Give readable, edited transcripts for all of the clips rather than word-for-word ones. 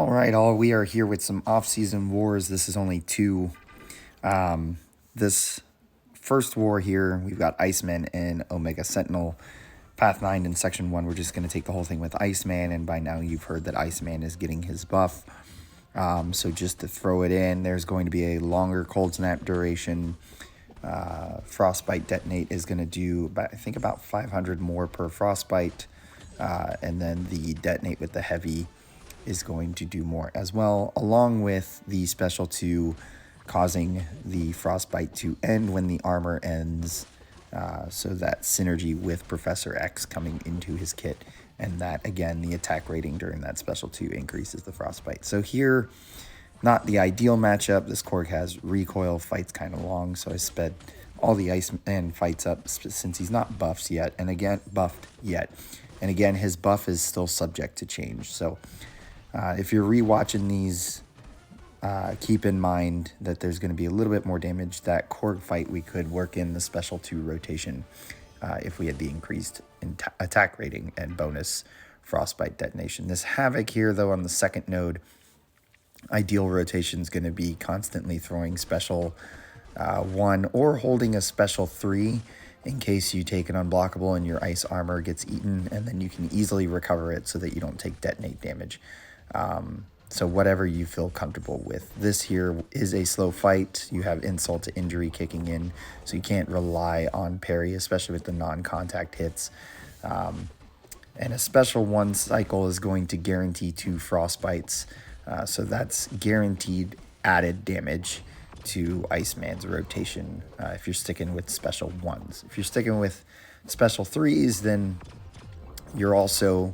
All right, all we are here with some off-season wars. This is only two. This first war here, we've got Iceman and Omega Sentinel. Path 9 in Section 1, we're just going to take the whole thing with Iceman, and by now you've heard that Iceman is getting his buff. So just to throw it in, there's going to be a longer cold snap duration. Frostbite Detonate is going to do, I think, about 500 more per Frostbite. And then the Detonate with the Heavy is going to do more as well, along with the Special 2 causing the Frostbite to end when the armor ends. So that synergy with Professor X coming into his kit, and that, again, the attack rating during that Special 2 increases the Frostbite. So here, not the ideal matchup. This Korg has recoil, fights kind of long, so I sped all the Iceman fights up since he's not buffed yet. And again, his buff is still subject to change. So if you're rewatching these, keep in mind that there's going to be a little bit more damage. That Korg fight, we could work in the Special 2 rotation if we had the increased attack rating and bonus Frostbite detonation. This Havok here, though, on the second node, ideal rotation is going to be constantly throwing Special 1 or holding a Special 3 in case you take an unblockable and your ice armor gets eaten, and then you can easily recover it so that you don't take detonate damage. So whatever you feel comfortable with. This here is a slow fight. You have insult to injury kicking in, so you can't rely on parry, especially with the non-contact hits. And a Special 1 cycle is going to guarantee 2 frostbites, so that's guaranteed added damage to Iceman's rotation if you're sticking with Special 1s. If you're sticking with Special 3s, then you're also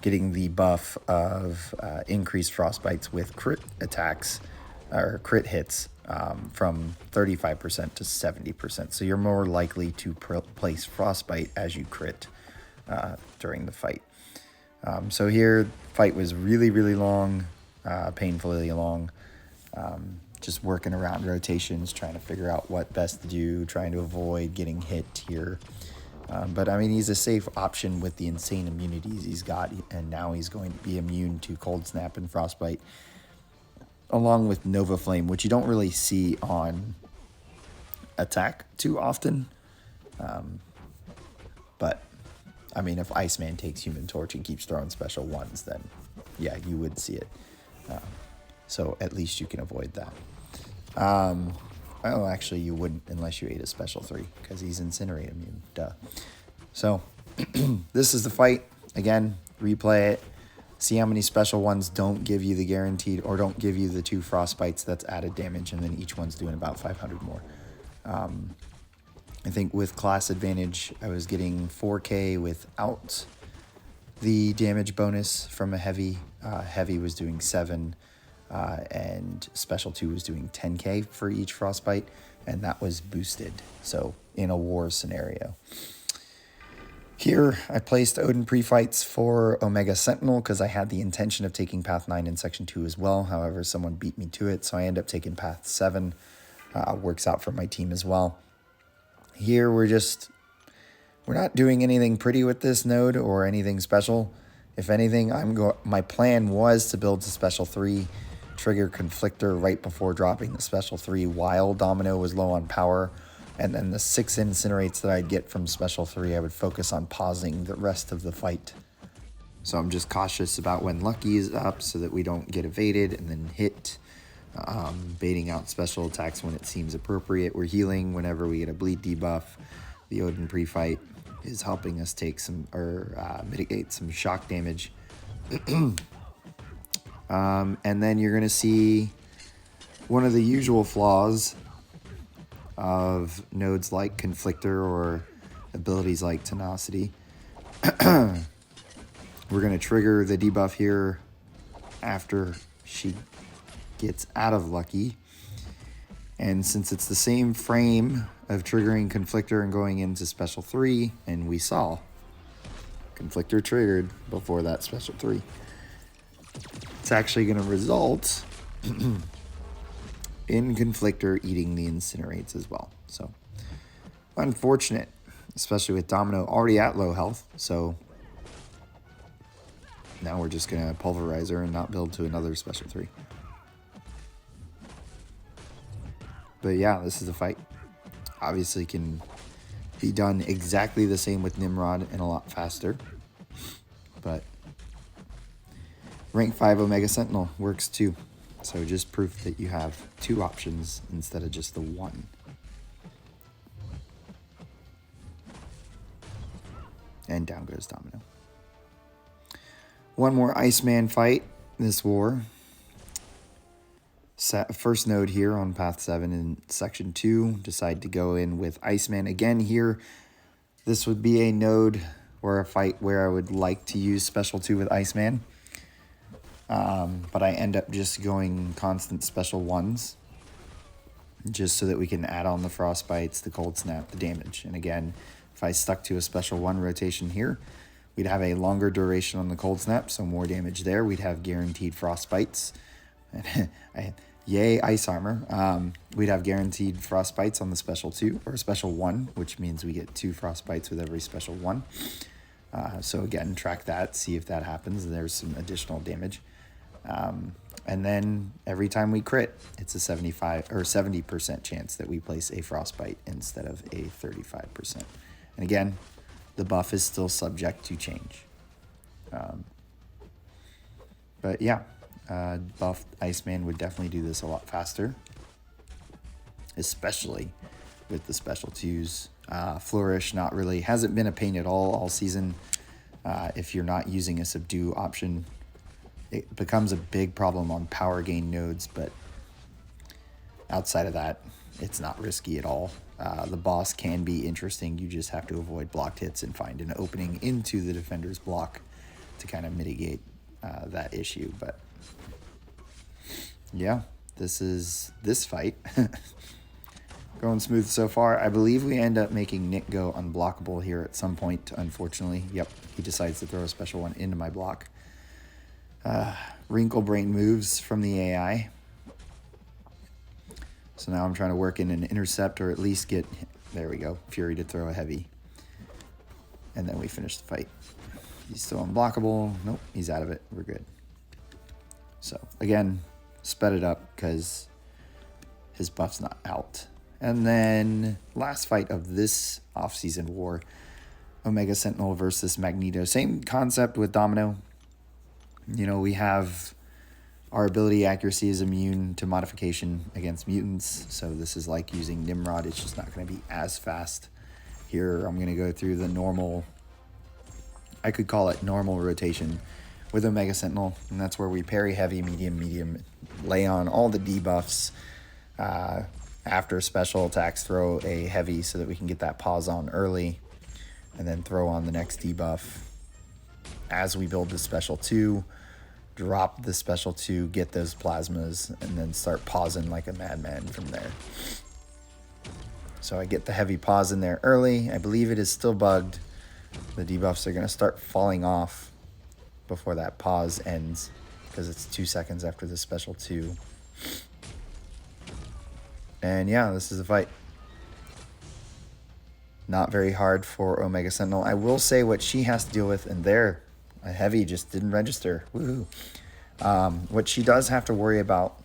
getting the buff of increased frostbites with crit attacks or crit hits from 35% to 70%. So you're more likely to place frostbite as you crit during the fight. So here, fight was really, really long, painfully long. Just working around rotations, trying to figure out what best to do, trying to avoid getting hit here. But, I mean, he's a safe option with the insane immunities he's got, and now he's going to be immune to Cold Snap and Frostbite, along with Nova Flame, which you don't really see on attack too often. But, I mean, if Iceman takes Human Torch and keeps throwing Special 1s, then, yeah, you would see it. So at least you can avoid that. Well, actually, you wouldn't unless you ate a Special 3, because he's Incinerate immune. Duh. So, this is the fight. Again, replay it. See how many Special 1s don't give you the guaranteed, or don't give you the 2 Frostbites that's added damage, and then each one's doing about 500 more. I think with class advantage, I was getting 4K without the damage bonus from a Heavy. Heavy was doing 7. And Special 2 was doing 10K for each Frostbite, and that was boosted, so in a war scenario. Here, I placed Odin pre-fights for Omega Sentinel because I had the intention of taking Path 9 in Section 2 as well. However, someone beat me to it, so I ended up taking Path 7. Works out for my team as well. Here, we're not doing anything pretty with this node or anything special. If anything, my plan was to build a Special 3, trigger Conflictor right before dropping the Special 3 while Domino was low on power, and then the 6 Incinerates that I'd get from Special 3, I would focus on pausing the rest of the fight. So I'm just cautious about when Lucky is up so that we don't get evaded and then hit, baiting out special attacks when it seems appropriate. We're healing whenever we get a bleed debuff. The Odin pre-fight is helping us take some, or mitigate some shock damage. And then you're going to see one of the usual flaws of nodes like Conflictor or abilities like Tenacity. We're going to trigger the debuff here after she gets out of Lucky. And since it's the same frame of triggering Conflictor and going into Special 3, and we saw Conflictor triggered before that Special 3, it's actually going to result in Conflictor eating the Incinerates as well. So, unfortunate, especially with Domino already at low health. So, Now we're just going to pulverize her and not build to another special 3. But yeah, this is a fight. Obviously can be done exactly the same with Nimrod and a lot faster. But rank 5 Omega Sentinel works too. So just proof that you have 2 options instead of just the 1. And down goes Domino. One more Iceman fight this war. First node here on path 7 in section 2. Decide to go in with Iceman again here. This would be a node or a fight where I would like to use special 2 with Iceman. But I end up just going constant special 1s. Just so that we can add on the frostbites, the cold snap, the damage. And again, if I stuck to a special 1 rotation here, we'd have a longer duration on the cold snap, so more damage there. We'd have guaranteed frostbites. Yay, ice armor. We'd have guaranteed frostbites on the special 2 or special 1, which means we get 2 frostbites with every special 1. So again, track that, see if that happens. There's some additional damage. And then every time we crit, it's a 75 or 70% chance that we place a frostbite instead of a 35%. And again, the buff is still subject to change. But yeah, buffed Iceman would definitely do this a lot faster, especially with the special 2s. Flourish hasn't been a pain at all season. If you're not using a subdue option, it becomes a big problem on power gain nodes, but outside of that, it's not risky at all. The boss can be interesting. You just have to avoid blocked hits and find an opening into the defender's block to kind of mitigate that issue. But yeah, this is this fight. Going smooth so far. I believe we end up making Nick go unblockable here at some point, unfortunately. Yep, he decides to throw a special 1 into my block. Wrinkle brain moves from the AI. So now I'm trying to work in an intercept or at least get, there we go, Fury to throw a heavy. And then we finish the fight. He's still unblockable. Nope, he's out of it. We're good. So again, sped it up because his buff's not out. And then last fight of this off-season war, Omega Sentinel versus Magneto. Same concept with Domino. You know, we have our ability accuracy is immune to modification against mutants. So this is like using Nimrod. It's just not going to be as fast. Here, I'm going to go through the normal, I could call it normal rotation with Omega Sentinel. And that's where we parry heavy, medium, lay on all the debuffs. After special attacks, throw a heavy so that we can get that pause on early. And then throw on the next debuff. As we build the special 2, drop the special 2, get those plasmas, and then start pausing like a madman from there. So I get the heavy pause in there early. I believe it is still bugged. The debuffs are going to start falling off before that pause ends because it's 2 seconds after the special 2. And yeah, this is a fight. Not very hard for Omega Sentinel. I will say what she has to deal with, and there, a heavy just didn't register. Woohoo. What she does have to worry about,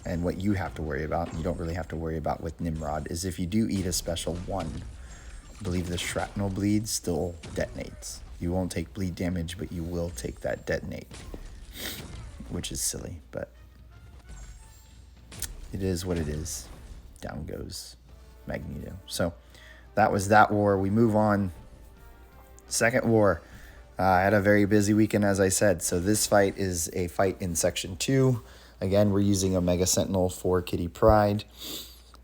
and what you have to worry about, you don't really have to worry about with Nimrod, is if you do eat a special 1, I believe the shrapnel bleed still detonates. You won't take bleed damage, but you will take that detonate, which is silly, but it is what it is. Down goes Magneto. So that was that war. We move on. Second war. I had a very busy weekend, as I said. So this fight is a fight in Section 2. Again, we're using Omega Sentinel for Kitty Pryde.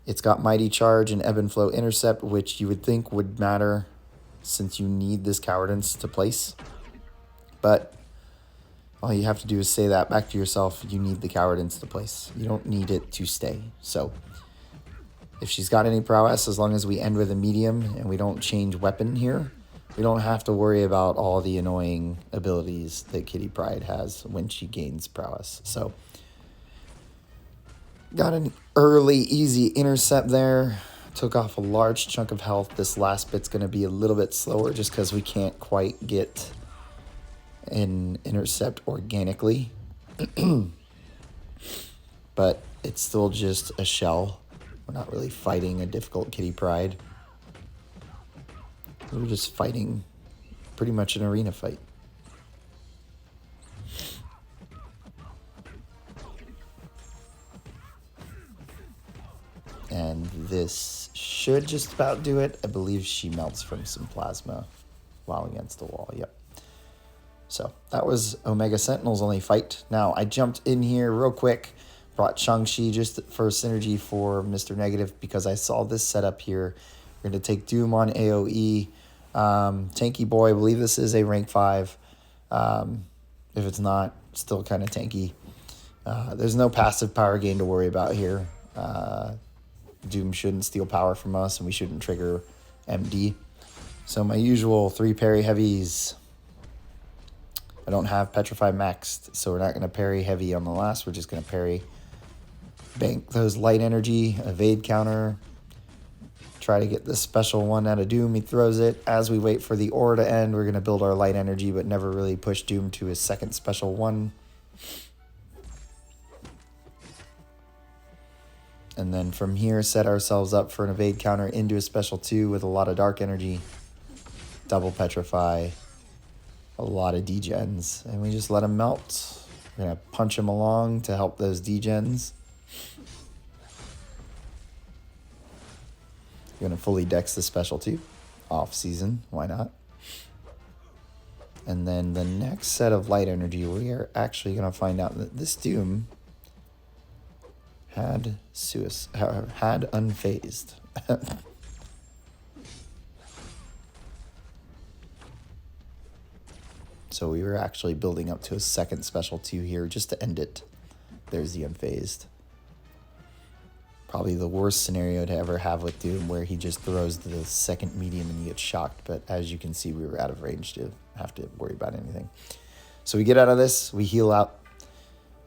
It's got Mighty Charge and Ebb and Flow Intercept, which you would think would matter since you need this Cowardice to place. But all you have to do is say that back to yourself. You need the Cowardice to place. You don't need it to stay. So if she's got any prowess, as long as we end with a medium and we don't change weapon here, we don't have to worry about all the annoying abilities that Kitty Pryde has when she gains prowess. So got an early, easy intercept there. Took off a large chunk of health. This last bit's going to be a little bit slower just because we can't quite get and intercept organically. But it's still just a shell. We're not really fighting a difficult kitty Pryde. We're just fighting pretty much an arena fight. And this should just about do it. I believe she melts from some plasma while against the wall. Yep. So that was Omega Sentinel's only fight. Now, I jumped in here real quick, brought Shang-Chi just for synergy for Mr. Negative because I saw this setup here. We're going to take Doom on AoE. Tanky boy, I believe this is a rank 5. If it's not, still kind of tanky. There's no passive power gain to worry about here. Doom shouldn't steal power from us, and we shouldn't trigger MD. So my usual 3 parry heavies. I don't have Petrify maxed, so we're not going to parry heavy on the last. We're just going to parry, bank those light energy, evade counter, try to get this special one out of Doom. He throws it. As we wait for the aura to end, we're going to build our light energy, but never really push Doom to his second special one. And then from here, set ourselves up for an evade counter into a special 2 with a lot of dark energy. Double Petrify. A lot of degens. And we just let him melt. We're going to punch him along to help those degens. We're going to fully dex the special 2. Off season. Why not? And then the next set of light energy, we are actually going to find out that this Doom had unfazed. So we were actually building up to a second special 2 here just to end it. There's the unfazed. Probably the worst scenario to ever have with Doom, where he just throws the second medium and you get shocked. But as you can see, we were out of range to have to worry about anything. So we get out of this, we heal out.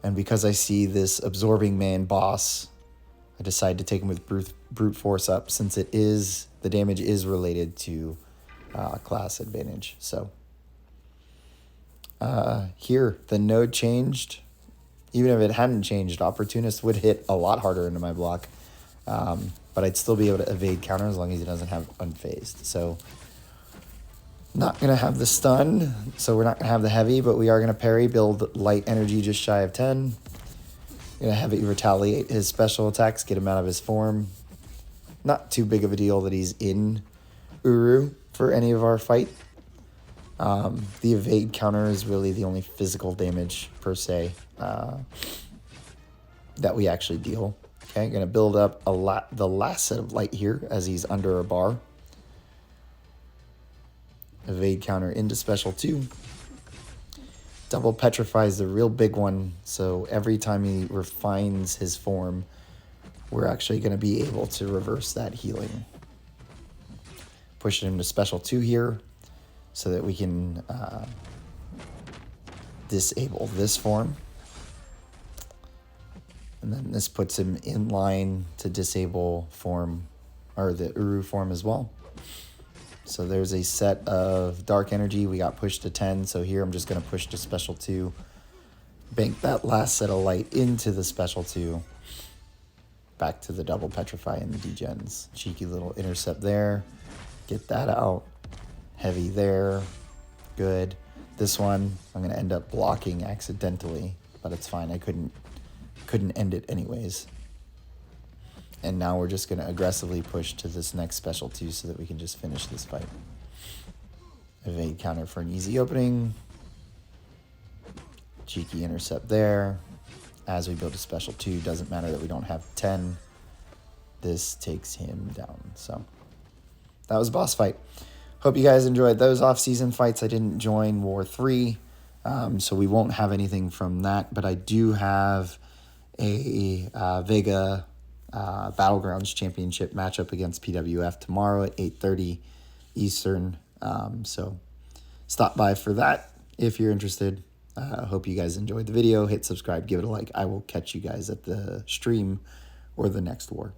And because I see this absorbing man boss, I decide to take him with brute force up, since it is, the damage is related to class advantage. So here, the node changed. Even if it hadn't changed, Opportunist would hit a lot harder into my block. But I'd still be able to evade counter as long as he doesn't have unfazed. So not going to have the stun, so we're not going to have the heavy, but we are going to parry, build light energy just shy of 10. Going to have it retaliate his special attacks, get him out of his form. Not too big of a deal that he's in Uru for any of our fight. The evade counter is really the only physical damage, per se, that we actually deal. Okay, going to build up the last set of light here as he's under a bar. Evade counter into special 2. Double Petrify is the real big one, so every time he refines his form, we're actually going to be able to reverse that healing. Pushing him to special 2 here, so that we can disable this form. And then this puts him in line to disable form, or the Uru form as well. So there's a set of dark energy. We got pushed to 10, so here I'm just going to push to special 2. Bank that last set of light into the special 2. Back to the double Petrify and the degens. Cheeky little intercept there. Get that out. Heavy there. Good. This one, I'm going to end up blocking accidentally, but it's fine. I couldn't end it anyways. And now we're just going to aggressively push to this next special 2 so that we can just finish this fight. Evade counter for an easy opening. Cheeky intercept there. As we build a special 2, doesn't matter that we don't have 10. This takes him down. So that was boss fight. Hope you guys enjoyed those off-season fights. I didn't join War 3, so we won't have anything from that. But I do have a Vega Battlegrounds Championship matchup against PWF tomorrow at 8:30 Eastern. So stop by for that if you're interested. Hope you guys enjoyed the video. Hit subscribe, give it a like. I will catch you guys at the stream or the next war.